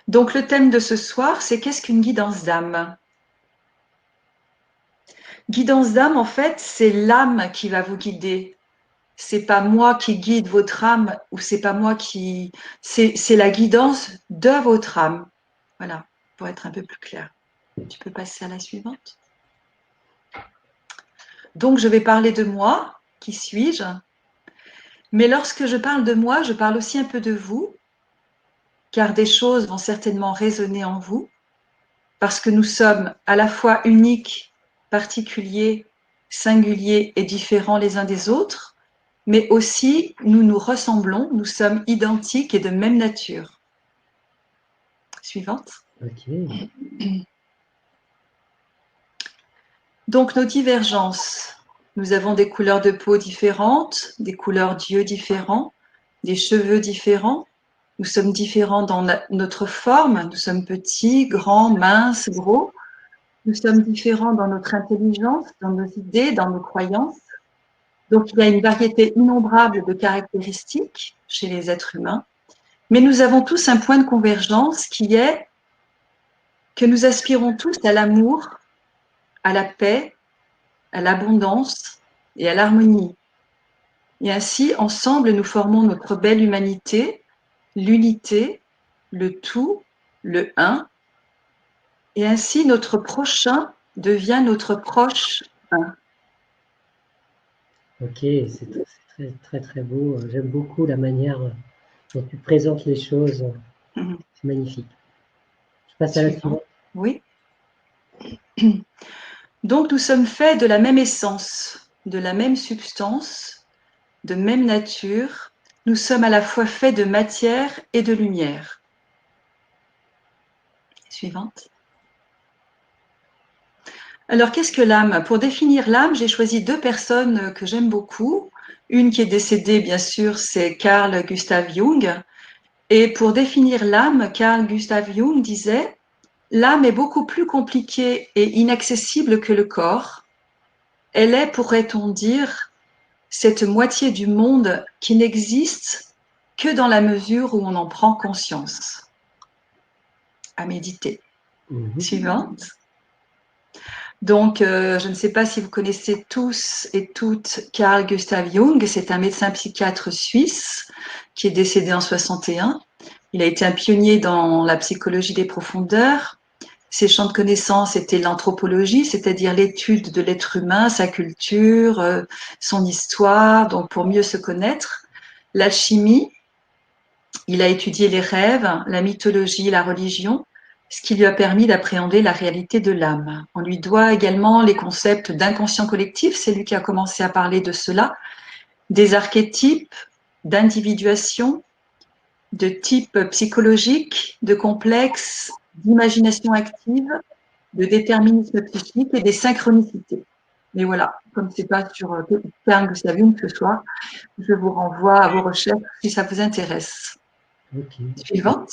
Donc, le thème de ce soir, c'est qu'est-ce qu'une guidance d'âme? Guidance d'âme, en fait, c'est l'âme qui va vous guider. C'est pas moi qui guide votre âme ou c'est pas moi qui. C'est la guidance de votre âme. Voilà, pour être un peu plus clair. Tu peux passer à la suivante. Donc, je vais parler de moi. Qui suis-je? Mais lorsque je parle de moi, je parle aussi un peu de vous, car des choses vont certainement résonner en vous, parce que nous sommes à la fois uniques, particuliers, singuliers et différents les uns des autres, mais aussi nous nous ressemblons, nous sommes identiques et de même nature. Suivante. Ok. Donc nos divergences, nous avons des couleurs de peau différentes, des couleurs d'yeux différents, des cheveux différents. Nous sommes différents dans notre forme, nous sommes petits, grands, minces, gros. Nous sommes différents dans notre intelligence, dans nos idées, dans nos croyances. Donc il y a une variété innombrable de caractéristiques chez les êtres humains. Mais nous avons tous un point de convergence qui est que nous aspirons tous à l'amour, à la paix, à l'abondance et à l'harmonie. Et ainsi, ensemble, nous formons notre belle humanité, l'unité, le tout, le un. Et ainsi, notre prochain devient notre proche un. Ok, c'est très, très, très beau. J'aime beaucoup la manière dont tu présentes les choses. C'est magnifique. Je passe à la Suivant. suivante. Oui. Donc, nous sommes faits de la même essence, de la même substance, de même nature. Nous sommes à la fois faits de matière et de lumière. Suivante. Alors, qu'est-ce que l'âme? Pour définir l'âme, j'ai choisi deux personnes que j'aime beaucoup. Une qui est décédée, bien sûr, c'est Carl Gustav Jung. Et pour définir l'âme, Carl Gustav Jung disait: l'âme est beaucoup plus compliquée et inaccessible que le corps. Elle est, pourrait-on dire, cette moitié du monde qui n'existe que dans la mesure où on en prend conscience. À méditer. Suivante. Donc, je ne sais pas si vous connaissez tous et toutes Carl Gustav Jung. C'est un médecin psychiatre suisse qui est décédé en 61. Il a été un pionnier dans la psychologie des profondeurs. Ses champs de connaissances étaient l'anthropologie, c'est-à-dire l'étude de l'être humain, sa culture, son histoire, donc pour mieux se connaître. L'alchimie, il a étudié les rêves, la mythologie, la religion, ce qui lui a permis d'appréhender la réalité de l'âme. On lui doit également les concepts d'inconscient collectif, c'est lui qui a commencé à parler de cela, des archétypes, d'individuation, de type psychologique, de complexe, d'imagination active, de déterminisme psychique et des synchronicités. Mais voilà, comme c'est pas sur Carl Gustav Jung ce soir, je vous renvoie à vos recherches si ça vous intéresse. Okay. Suivante.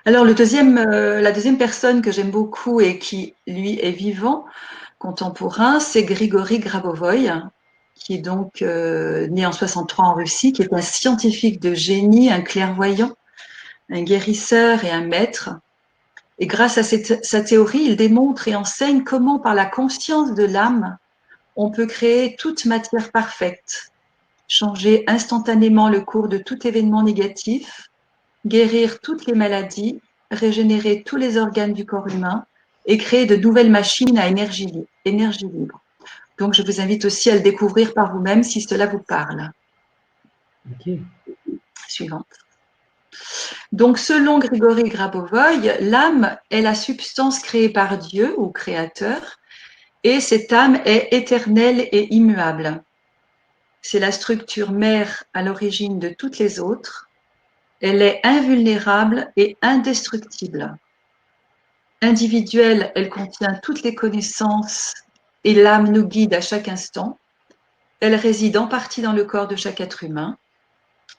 Alors la deuxième personne que j'aime beaucoup et qui, lui, est vivant, contemporain, c'est Grigory Grabovoï, qui est donc né en 63 en Russie, qui est un scientifique de génie, un clairvoyant, un guérisseur et un maître. Et grâce à sa théorie, il démontre et enseigne comment, par la conscience de l'âme, on peut créer toute matière parfaite, changer instantanément le cours de tout événement négatif, guérir toutes les maladies, régénérer tous les organes du corps humain et créer de nouvelles machines à énergie libre. Donc, je vous invite aussi à le découvrir par vous-même si cela vous parle. Okay. Suivante. Donc, selon Grigory Grabovoï, l'âme est la substance créée par Dieu ou créateur, et cette âme est éternelle et immuable. C'est la structure mère à l'origine de toutes les autres. Elle est invulnérable et indestructible. Individuelle, elle contient toutes les connaissances et l'âme nous guide à chaque instant. Elle réside en partie dans le corps de chaque être humain.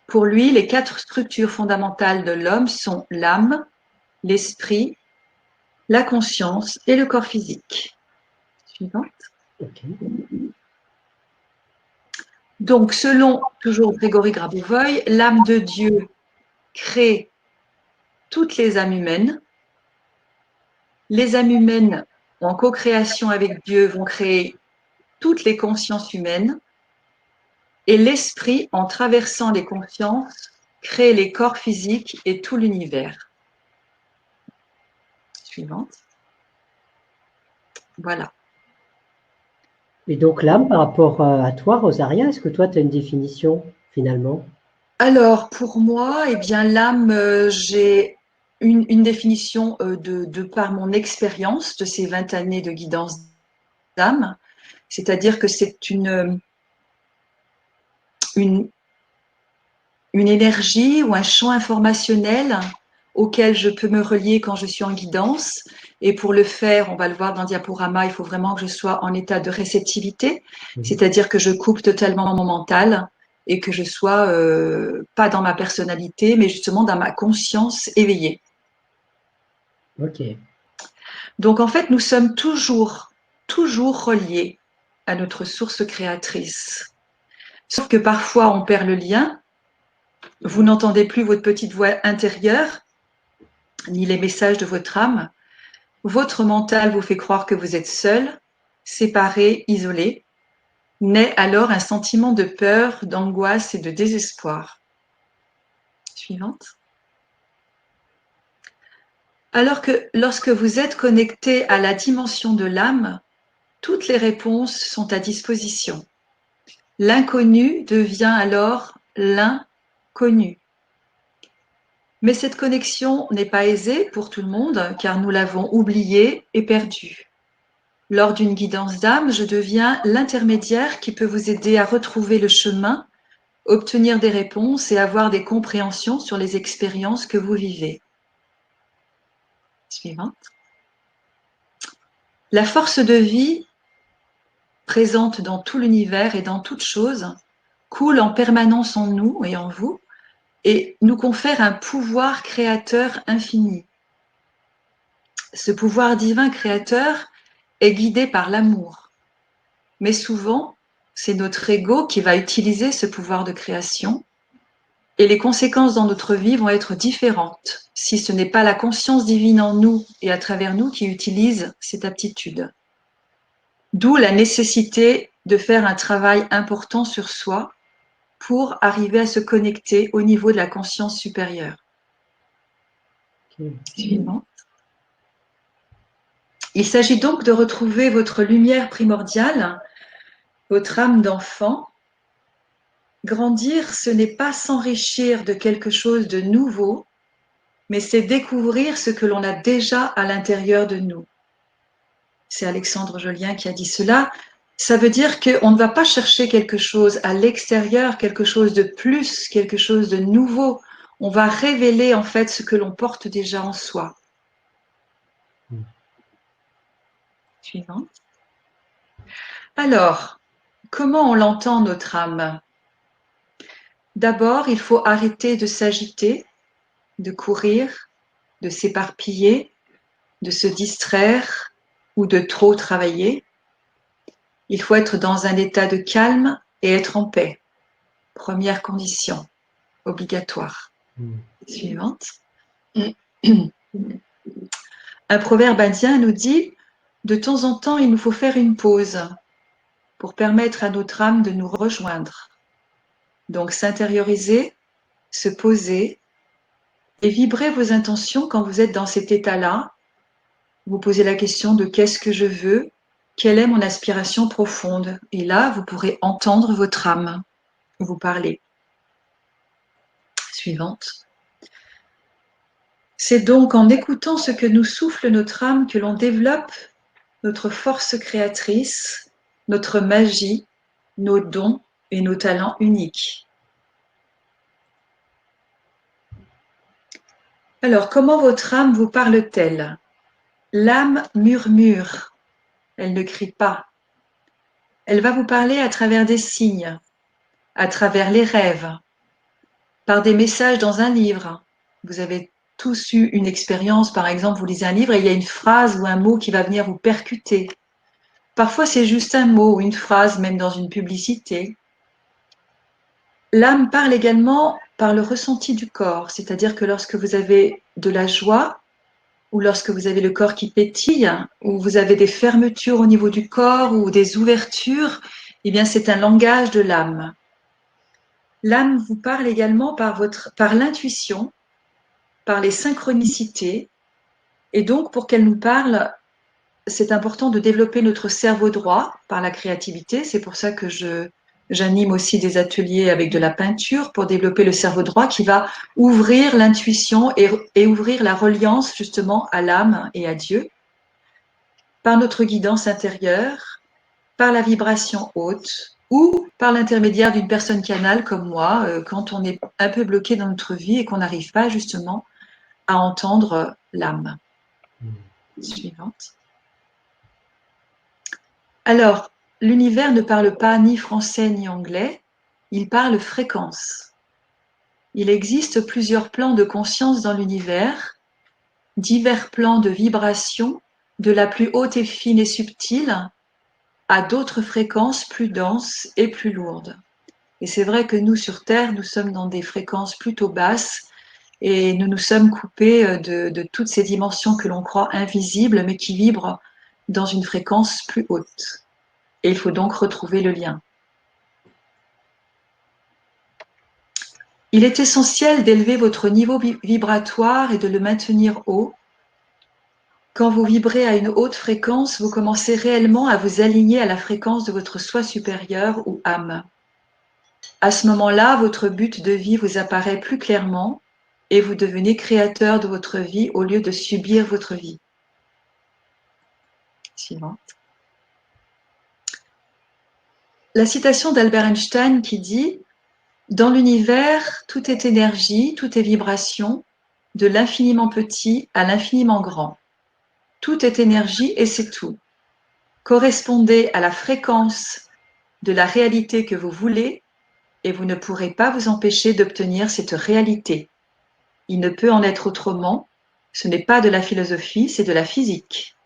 Pour lui, les 4 structures fondamentales de l'homme sont l'âme, l'esprit, la conscience et le corps physique. Suivante. Okay. Donc, selon toujours Grégory Grabovoï, l'âme de Dieu crée toutes les âmes humaines. Les âmes humaines, en co-création avec Dieu, vont créer toutes les consciences humaines. Et l'esprit, en traversant les consciences, crée les corps physiques et tout l'univers. Suivante. Voilà. Et donc l'âme, par rapport à toi, Rosaria, est-ce que toi, tu as une définition, finalement? Alors, pour moi, eh bien, l'âme, j'ai une définition de par mon expérience de ces 20 années de guidance d'âme, c'est-à-dire que c'est une énergie ou un champ informationnel auquel je peux me relier quand je suis en guidance. Et pour le faire, on va le voir dans le diaporama, il faut vraiment que je sois en état de réceptivité, c'est-à-dire que je coupe totalement mon mental et que je sois pas dans ma personnalité, mais justement dans ma conscience éveillée. Ok. Donc en fait, nous sommes toujours reliés à notre source créatrice. Sauf que parfois, on perd le lien. Vous n'entendez plus votre petite voix intérieure, ni les messages de votre âme. Votre mental vous fait croire que vous êtes seul, séparé, isolé. Naît alors un sentiment de peur, d'angoisse et de désespoir. Suivante. Alors que lorsque vous êtes connecté à la dimension de l'âme, toutes les réponses sont à disposition. L'inconnu devient alors l'inconnu. Mais cette connexion n'est pas aisée pour tout le monde car nous l'avons oubliée et perdue. Lors d'une guidance d'âme, je deviens l'intermédiaire qui peut vous aider à retrouver le chemin, obtenir des réponses et avoir des compréhensions sur les expériences que vous vivez. Suivante. La force de vie présente dans tout l'univers et dans toute chose coule en permanence en nous et en vous et nous confère un pouvoir créateur infini. Ce pouvoir divin créateur est guidé par l'amour. Mais souvent, c'est notre ego qui va utiliser ce pouvoir de création et les conséquences dans notre vie vont être différentes si ce n'est pas la conscience divine en nous et à travers nous qui utilise cette aptitude. D'où la nécessité de faire un travail important sur soi pour arriver à se connecter au niveau de la conscience supérieure. Suivant. Il s'agit donc de retrouver votre lumière primordiale, votre âme d'enfant. Grandir, ce n'est pas s'enrichir de quelque chose de nouveau, mais c'est découvrir ce que l'on a déjà à l'intérieur de nous. C'est Alexandre Jolien qui a dit cela. Ça veut dire qu'on ne va pas chercher quelque chose à l'extérieur, quelque chose de plus, quelque chose de nouveau. On va révéler en fait ce que l'on porte déjà en soi. Suivante. Alors, comment on l'entend notre âme? D'abord, il faut arrêter de s'agiter, de courir, de s'éparpiller, de se distraire ou de trop travailler. Il faut être dans un état de calme et être en paix. Première condition, obligatoire. Suivante. Un proverbe indien nous dit « De temps en temps, il nous faut faire une pause pour permettre à notre âme de nous rejoindre. » Donc s'intérioriser, se poser et vibrer vos intentions quand vous êtes dans cet état-là. Vous posez la question de qu'est-ce que je veux, quelle est mon aspiration profonde. Et là, vous pourrez entendre votre âme vous parler. Suivante. C'est donc en écoutant ce que nous souffle notre âme que l'on développe notre force créatrice, notre magie, nos dons et nos talents uniques. Alors, comment votre âme vous parle-t-elle? L'âme murmure, elle ne crie pas. Elle va vous parler à travers des signes, à travers les rêves, par des messages dans un livre. Vous avez tous eu une expérience, par exemple, vous lisez un livre et il y a une phrase ou un mot qui va venir vous percuter. Parfois, c'est juste un mot ou une phrase, même dans une publicité. L'âme parle également par le ressenti du corps, c'est-à-dire que lorsque vous avez de la joie, ou lorsque vous avez le corps qui pétille, ou vous avez des fermetures au niveau du corps ou des ouvertures, eh bien c'est un langage de l'âme. L'âme vous parle également par l'intuition, par les synchronicités, et donc pour qu'elle nous parle, c'est important de développer notre cerveau droit par la créativité. C'est pour ça que j'anime aussi des ateliers avec de la peinture pour développer le cerveau droit qui va ouvrir l'intuition et ouvrir la reliance justement à l'âme et à Dieu, par notre guidance intérieure, par la vibration haute ou par l'intermédiaire d'une personne canal comme moi, quand on est un peu bloqué dans notre vie et qu'on n'arrive pas justement à entendre l'âme. Suivante. Alors, l'univers ne parle pas ni français ni anglais, il parle fréquence. Il existe plusieurs plans de conscience dans l'univers, divers plans de vibration, de la plus haute et fine et subtile à d'autres fréquences plus denses et plus lourdes. Et c'est vrai que nous, sur Terre, nous sommes dans des fréquences plutôt basses et nous nous sommes coupés de toutes ces dimensions que l'on croit invisibles, mais qui vibrent dans une fréquence plus haute. Et il faut donc retrouver le lien. Il est essentiel d'élever votre niveau vibratoire et de le maintenir haut. Quand vous vibrez à une haute fréquence, vous commencez réellement à vous aligner à la fréquence de votre soi supérieur ou âme. À ce moment-là, votre but de vie vous apparaît plus clairement et vous devenez créateur de votre vie au lieu de subir votre vie. Suivante. La citation d'Albert Einstein qui dit « Dans l'univers, tout est énergie, tout est vibration, de l'infiniment petit à l'infiniment grand. Tout est énergie et c'est tout. Correspondez à la fréquence de la réalité que vous voulez et vous ne pourrez pas vous empêcher d'obtenir cette réalité. Il ne peut en être autrement. Ce n'est pas de la philosophie, c'est de la physique. »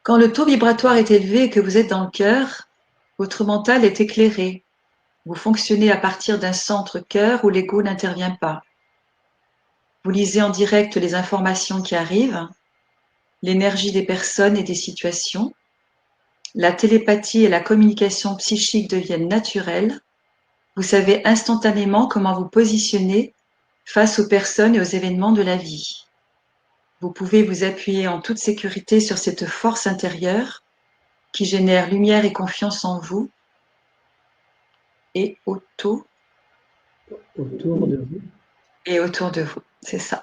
Quand le taux vibratoire est élevé et que vous êtes dans le cœur, votre mental est éclairé. Vous fonctionnez à partir d'un centre cœur où l'ego n'intervient pas. Vous lisez en direct les informations qui arrivent, l'énergie des personnes et des situations. La télépathie et la communication psychique deviennent naturelles. Vous savez instantanément comment vous positionner face aux personnes et aux événements de la vie. Vous pouvez vous appuyer en toute sécurité sur cette force intérieure qui génère lumière et confiance en vous et autour de vous. Et autour de vous, c'est ça.